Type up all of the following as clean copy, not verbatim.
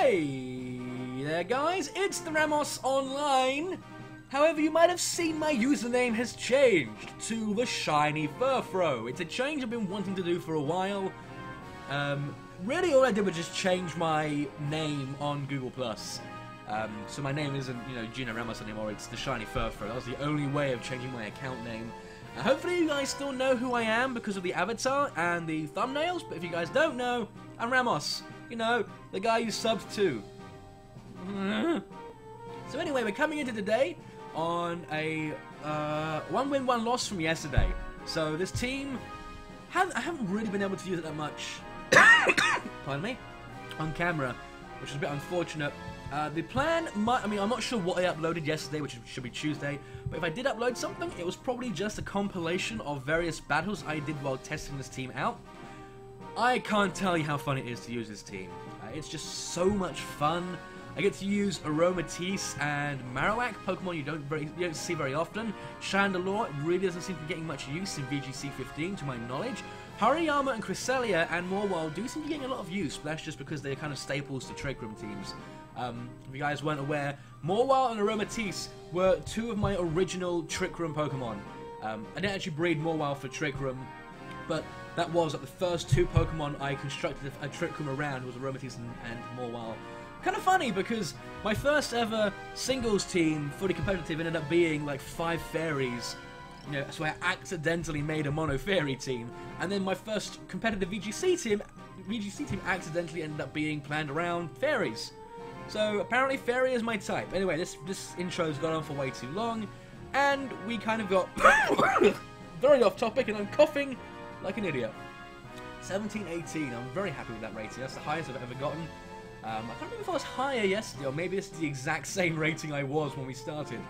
Hey there guys, it's TheRamosOnline. However, you might have seen my username has changed to the Shiny Furfro. It's a change I've been wanting to do for a while. Really all I did was just change my name on Google+. So my name isn't, Gina Ramos anymore, it's the Shiny Furfro. That was the only way of changing my account name. Hopefully you guys still know who I am because of the avatar and the thumbnails, but if you guys don't know, I'm Ramos. The guy you subbed to. So anyway, we're coming into today on a 1-win, 1-loss from yesterday. So this team, I haven't really been able to use it that much, pardon me, on camera, which is a bit unfortunate. The plan might, I'm not sure what I uploaded yesterday, which should be Tuesday, but if I did upload something, it was probably just a compilation of various battles I did while testing this team out. I can't tell you how fun it is to use this team. It's just so much fun. I get to use Aromatisse and Marowak, Pokemon you don't see very often. Chandelure really doesn't seem to be getting much use in VGC 15 to my knowledge. Hariyama and Cresselia and Morwell do seem to be getting a lot of use, but that's just because they're kind of staples to Trick Room teams. If you guys weren't aware, Morwell and Aromatisse were two of my original Trick Room Pokemon. I didn't actually breed Morwell for Trick Room, but that was like the first two Pokemon I constructed a Trick Room around was Aromatisse and Morwell. Kind of funny because my first ever singles team, fully competitive, ended up being like 5 fairies. So I accidentally made a mono fairy team, and then my first competitive VGC team accidentally ended up being planned around fairies. So apparently fairy is my type. Anyway, this intro's gone on for way too long, and we kind of got very off topic, and I'm coughing like an idiot. 17-18, I'm very happy with that rating. That's the highest I've ever gotten. I can't remember if I was higher yesterday, or maybe it's the exact same rating I was when we started.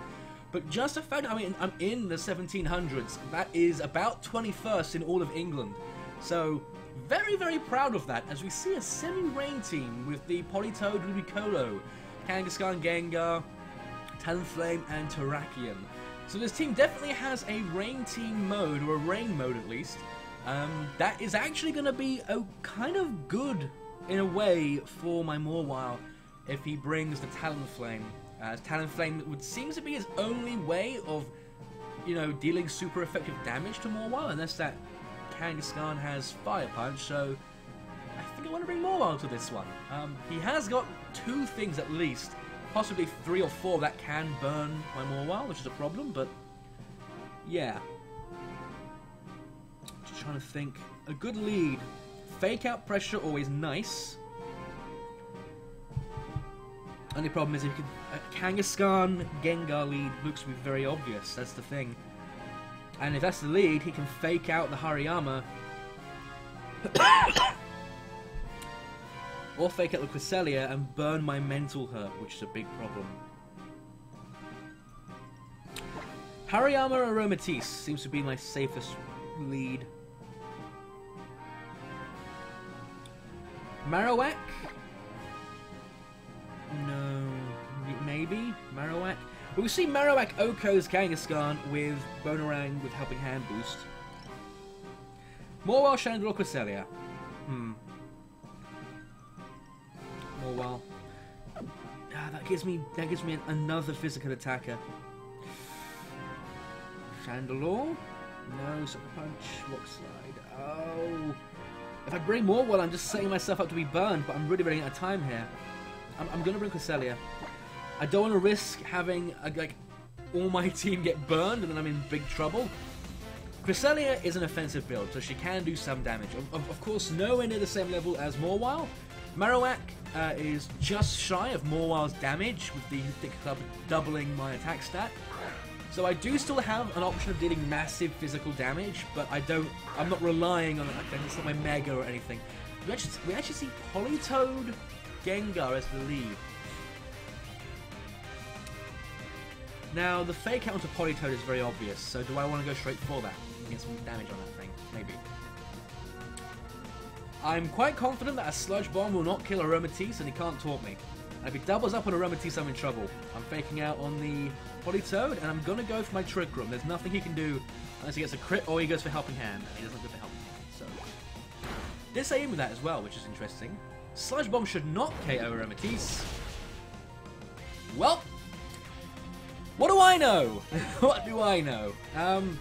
But just the fact, I'm in the 1700s, that is about 21st in all of England. So, very, very proud of that, as we see a semi-rain team with the Politoed, Ludicolo, Kangaskhan, Gengar, Talonflame, and Terrakion. So this team definitely has a rain team mode, or a rain mode at least, that is actually going to be kind of good in a way for my Morwell if he brings the Talonflame. Talonflame would seem to be his only way of, dealing super effective damage to Morwell, unless that Kangaskhan has Fire Punch, so I think I want to bring Morwell to this one. He has got 2 things at least, possibly 3 or 4 that can burn my Morwell, which is a problem, but yeah. Just trying to think. A good lead. Fake out pressure, always nice. Only problem is if you can, Kangaskhan Gengar lead looks to be very obvious, that's the thing. And if that's the lead, he can fake out the Hariyama. Or fake out the Cresselia and burn my Mental Hurt, which is a big problem. Hariyama or Aromatisse seems to be my safest lead. Marowak? No, maybe? Marowak? But we see Marowak Oko's Kangaskhan with Bonerang with Helping Hand boost. Morwell, Chandelure, Cresselia. Morwell. That gives me another physical attacker. Chandelure? No, Sucker Punch, Rock Slide. Oh. If I bring Morwell, I'm just setting myself up to be burned, but I'm really running out of time here. I'm going to bring Cresselia. I don't want to risk having all my team get burned and then I'm in big trouble. Cresselia is an offensive build, so she can do some damage. Of course, nowhere near the same level as Morwell. Marowak is just shy of Morwell's damage, with the Thick Club doubling my attack stat. So I do still have an option of dealing massive physical damage, but I'm not relying on it. It's not my Mega or anything. We actually see Politoed Gengar as the lead. Now, the fake out onto Politoed is very obvious, so do I want to go straight for that? Get some damage on that thing? Maybe. I'm quite confident that a Sludge Bomb will not kill Aromatisse and he can't taunt me. And if he doubles up on Aromatisse, I'm in trouble. I'm faking out on the Politoed, and I'm going to go for my Trick Room. There's nothing he can do unless he gets a crit or he goes for Helping Hand. And he doesn't go for Helping Hand, so... Did say in with that as well, which is interesting. Sludge Bomb should not KO Amethyst. Well, what do I know? What do I know?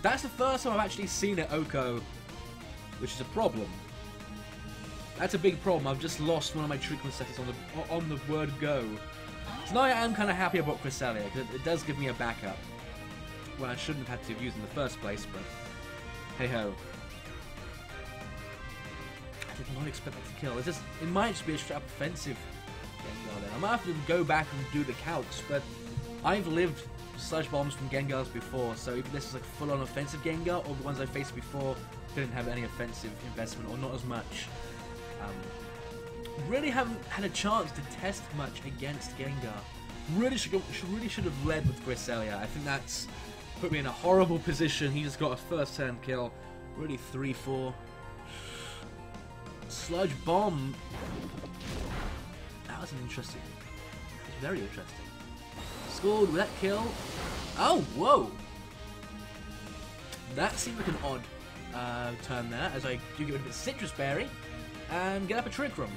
That's the first time I've actually seen it Oko, which is a problem. That's a big problem. I've just lost one of my Trick Room settings on the word go. So now I am kind of happy about Cresselia, because it does give me a backup. Well, I shouldn't have had to have used in the first place, but hey ho. I did not expect that to kill. It might just be a straight up offensive Gengar then. I might have to go back and do the calcs, but I've lived Sludge Bombs from Gengars before, so if this is like full on offensive Gengar, or the ones I faced before didn't have any offensive investment, or not as much. Really haven't had a chance to test much against Gengar. Really should have led with Cresselia. I think that's put me in a horrible position. He just got a first turn kill. Really 3-4. Sludge Bomb. That was an interesting. That was very interesting. Scored with that kill. Oh, whoa! That seemed like an odd turn there, as I do get rid of a Citrus Berry and get up a Trick Room.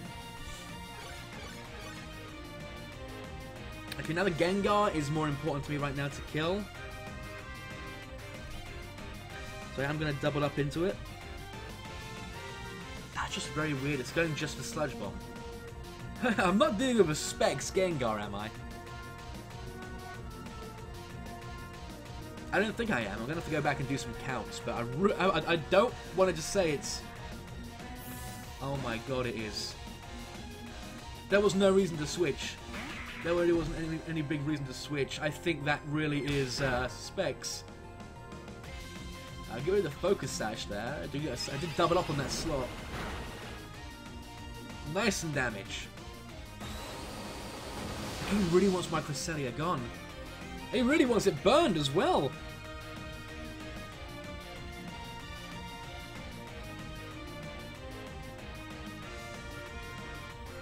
Okay, now the Gengar is more important to me right now to kill. So I'm going to double up into it. That's just very weird. It's going just for Sludge Bomb. I'm not dealing with a Specs Gengar, am I? I don't think I am. I'm going to have to go back and do some counts. But I don't want to just say it's... Oh my god, it is. There was no reason to switch. There really wasn't any big reason to switch. I think that really is Specs. I'll get rid of the Focus Sash there. I did double up on that slot. Nice and damage. He really wants my Cresselia gone. He really wants it burned as well.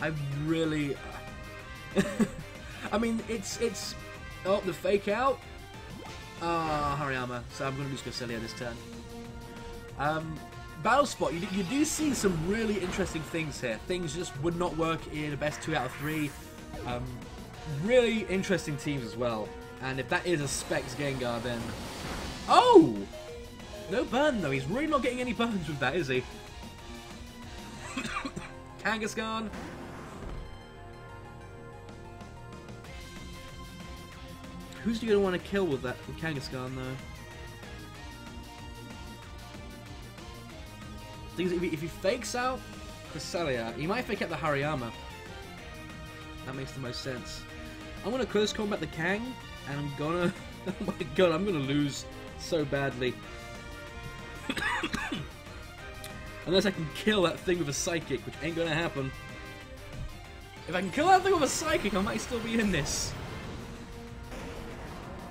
I really... I mean, it's... Oh, the fake out. Hariyama. So I'm going to lose Cresselia this turn. Battle Spot, you do see some really interesting things here. Things just would not work in a best 2 out of 3. Really interesting teams as well. And if that is a Specs Gengar, then... Oh! No burn, though. He's really not getting any burns with that, is he? Kangaskhan. Who's you going to want to kill with that with Kangaskhan, though? If he fakes out Cresselia, he might fake out the Hariyama. That makes the most sense. I'm going to close combat the Kang, and I'm gonna... Oh my god, I'm going to lose so badly. Unless I can kill that thing with a Psychic, which ain't going to happen. If I can kill that thing with a Psychic, I might still be in this.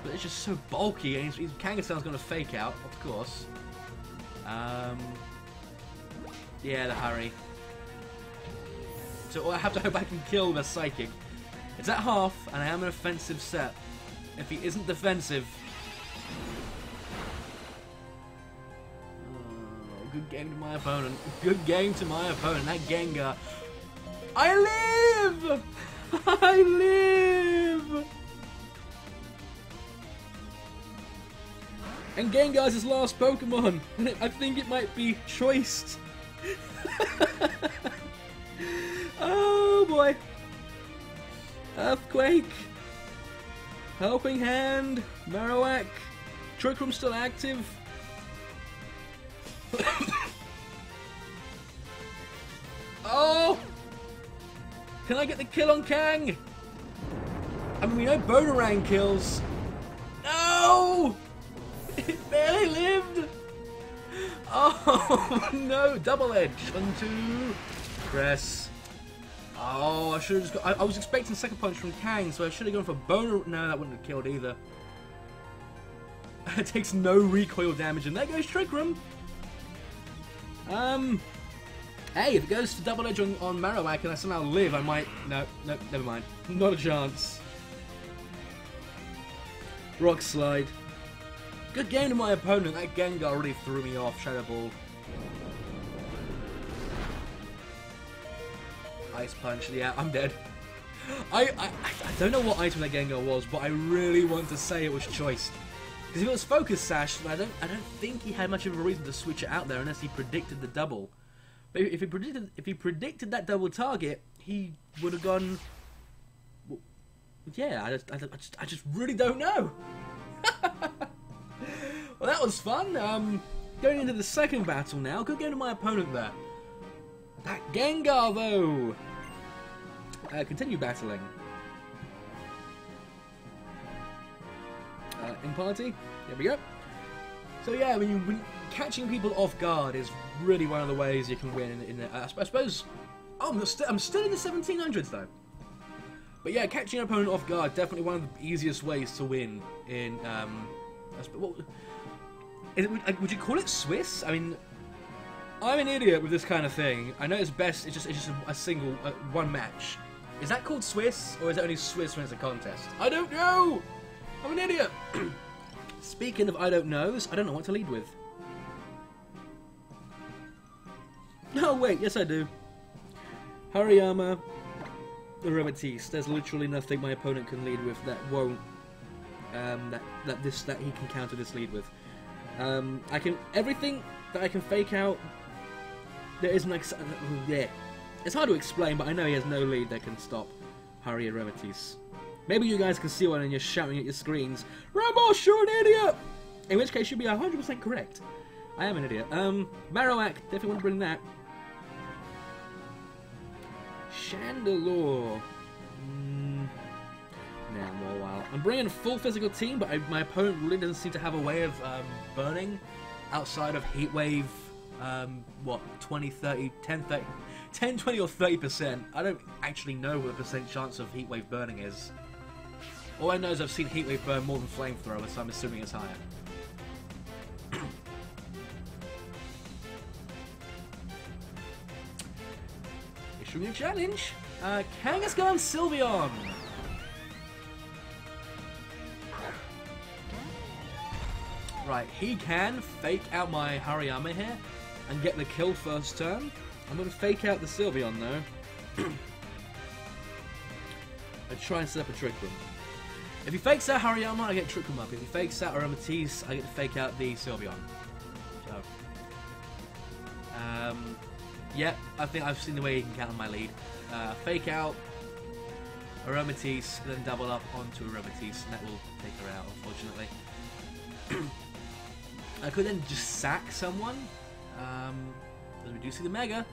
But it's just so bulky, and Kangaskhan's going to fake out, of course. Yeah, the hurry. So I have to go back and kill the Psychic. It's at half, and I am an offensive set. If he isn't defensive... Oh, good game to my opponent. Good game to my opponent. That Gengar... I live! I live! And Gengar's his last Pokemon, and I think it might be choiced. Oh boy. Earthquake. Helping Hand. Marowak. Trick Room still active. Oh! Can I get the kill on Kang? I mean, we know Bonerang kills. No! It barely lived! Oh no! Double Edge! 1-2. Press. Oh, I should have just got. I was expecting Second Punch from Kang, so I should have gone for Boner. No, that wouldn't have killed either. It takes no recoil damage, and there goes Trick Room. Hey, if it goes to Double Edge on Marowak and I somehow live, I might. No, never mind. Not a chance. Rock Slide. Good game to my opponent. That Gengar really threw me off. Shadow Ball. Ice Punch. Yeah, I'm dead. I don't know what item that Gengar was, but I really want to say it was Choice. Because if it was Focus Sash, I don't think he had much of a reason to switch it out there unless he predicted the double. But if he predicted that double target, he would have gone. Well, yeah, I just really don't know. Well, that was fun. Going into the second battle now. Good game to my opponent there. That Gengar though. Continue battling. In party. There we go. So yeah, when catching people off guard is really one of the ways you can win. I suppose. Oh, I'm still in the 1700s though. But yeah, catching an opponent off guard definitely one of the easiest ways to win in. Would you call it Swiss? I mean, I'm an idiot with this kind of thing. I know it's best. It's just a single one match. Is that called Swiss, or is it only Swiss when it's a contest? I don't know. I'm an idiot. Speaking of I don't knows, I don't know what to lead with. No, wait, yes I do. Hariyama, Aromatisse. There's literally nothing my opponent can lead with that won't that he can counter this lead with. I can everything that I can fake out. There isn't like yeah. It's hard to explain, but I know he has no lead that can stop Harry Aromatisse. Maybe you guys can see one and you're shouting at your screens, Ramos, you're an idiot! In which case, you'd be 100% correct. I am an idiot. Marowak, definitely want to bring that. Chandelure. Nah, more while. I'm bringing a full physical team, but my opponent really doesn't seem to have a way of burning outside of Heat Wave, what, 20, 30, 10, 30... 10, 20 or 30%. I don't actually know what the percent chance of Heat Wave burning is. All I know is I've seen Heat Wave burn more than Flamethrower, so I'm assuming it's higher. Issuing a challenge. Kangaskhan Sylveon. Right, he can fake out my Hariyama here and get the kill first turn. I'm going to fake out the Sylveon though. And try and set up a Trick Room. If he fakes out Hariyama, I get Trick Room up. If he fakes out Aromatisse, I get to fake out the Sylveon. So, yeah, I think I've seen the way he can count on my lead. Fake out Aromatisse, then double up onto Aromatisse, and that will take her out, unfortunately. I could then just sack someone. Reducing the Mega.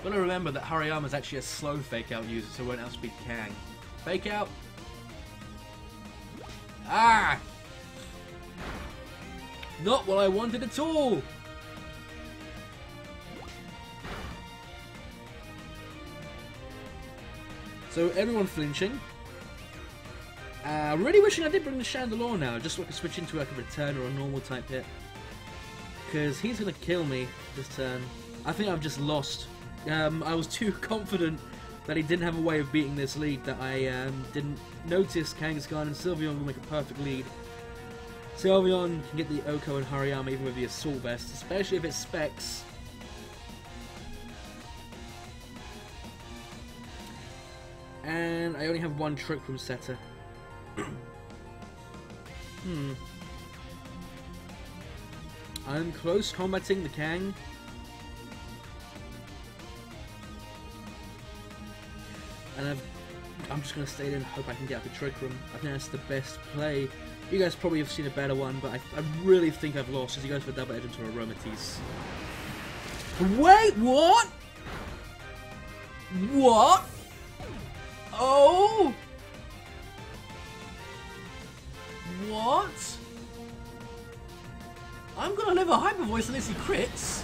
Gotta remember that Hariyama is actually a slow fake out user, so it won't outspeed Kang. Fake out. Ah! Not what I wanted at all! So everyone flinching. Really wishing I did bring the Chandelure now, just so I could switch into like a return or a normal type hit. Because he's going to kill me this turn. I think I've just lost. I was too confident that he didn't have a way of beating this lead that I didn't notice Kangaskhan and Sylveon will make a perfect lead. Sylveon can get the Oko and Hariyama even with the Assault Vest, especially if it's Specs. And I only have one Trick Room setter. I'm close combating the Kang. And I'm just going to stay there and hope I can get up a Trick Room. I think that's the best play. You guys probably have seen a better one, but I really think I've lost as he goes for double edge into Aromatisse. Wait, what? What? Oh! What? I'm gonna live a Hyper Voice unless he crits.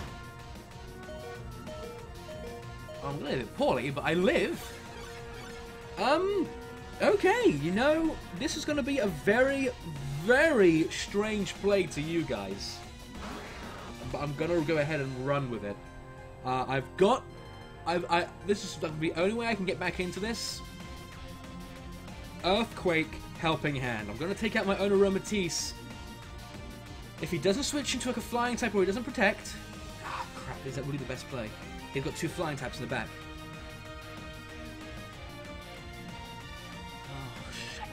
I'm gonna live it poorly, but I live. Okay, you know, this is gonna be a very, very strange play to you guys. But I'm gonna go ahead and run with it. This is the only way I can get back into this. Earthquake Helping Hand. I'm going to take out my own Aromatisse. If he doesn't switch into like a flying type or he doesn't protect, Is that really the best play? He's got 2 flying taps in the back. Oh, shit.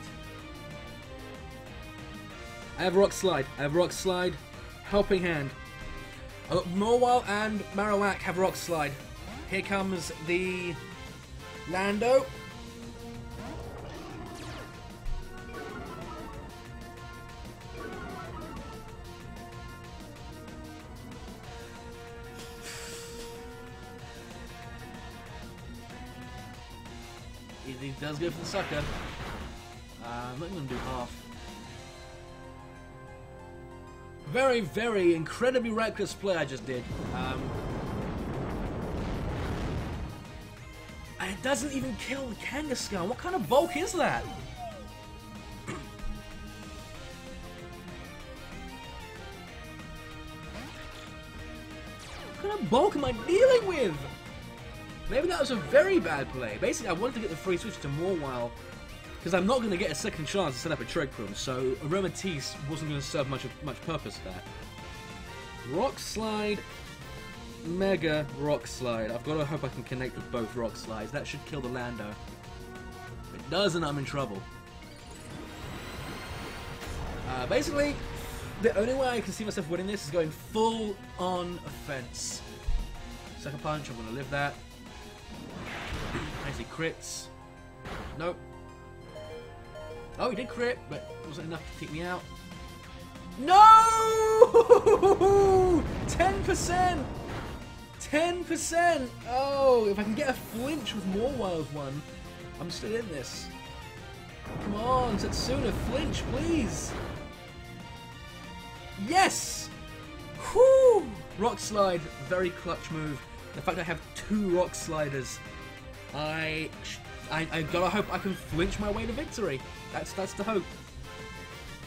I have Rock Slide. I have Rock Slide. Helping Hand. Morwile and Marowak have Rock Slide. Here comes the Lando. He does go for the sucker. I'm not going to do half. Very, very incredibly reckless play I just did. And it doesn't even kill the Kangaskhan. What kind of bulk is that? What kind of bulk am I dealing with? Maybe that was a very bad play. Basically, I wanted to get the free switch to Morwile because I'm not going to get a second chance to set up a Trick Room, so Aromatisse wasn't going to serve much purpose there. Rock Slide, Mega Rock Slide. I've got to hope I can connect with both Rock Slides. That should kill the Lando. If it doesn't, I'm in trouble. Basically, the only way I can see myself winning this is going full on offense. Second punch, I'm going to live that. Nicely crits. Nope. Oh, he did crit, but it wasn't enough to take me out. No! 10%! 10%! Oh, if I can get a flinch with Morwile's one, I'm still in this. Come on, Setsuna, flinch, please! Yes! Whew! Rock Slide, very clutch move. The fact I have 2 Rock Sliders, I gotta hope I can flinch my way to victory. That's the hope.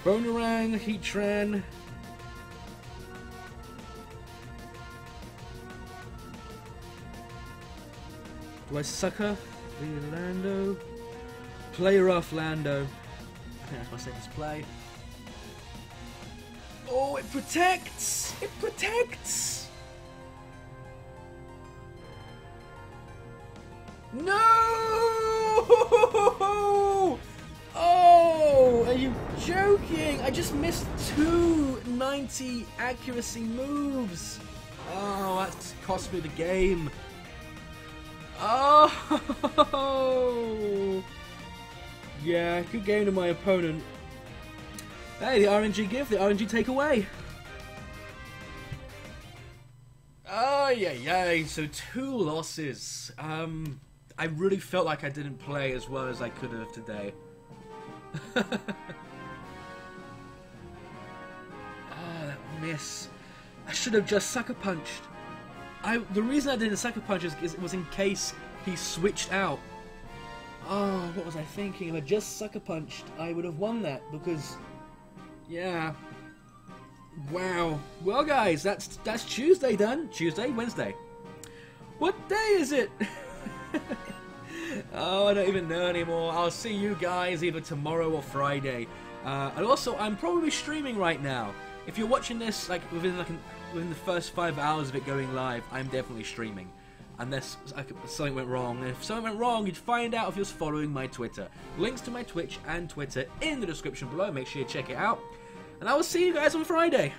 Bonerang, Heatran. Do I sucker the Lando? Play rough, Lando. I think that's my safest play. Oh, it protects! It protects! No! Oh, are you joking? I just missed 2 90 accuracy moves. Oh, that's cost me the game. Oh! Yeah, good game to my opponent. Hey, the RNG give, the RNG take away. Oh, yeah. So 2 losses. I really felt like I didn't play as well as I could have today. Oh, that miss. I should have just sucker punched. The reason I didn't sucker punch is it was in case he switched out. Oh, what was I thinking? If I just sucker punched, I would have won that because, yeah. Wow. Well, guys, that's Tuesday done. Tuesday, Wednesday. What day is it? Oh, I don't even know anymore. I'll see you guys either tomorrow or Friday. And also, I'm probably streaming right now. If you're watching this within the first 5 hours of it going live, I'm definitely streaming. Unless something went wrong. And if something went wrong, you'd find out if you're following my Twitter. Links to my Twitch and Twitter in the description below. Make sure you check it out. And I will see you guys on Friday.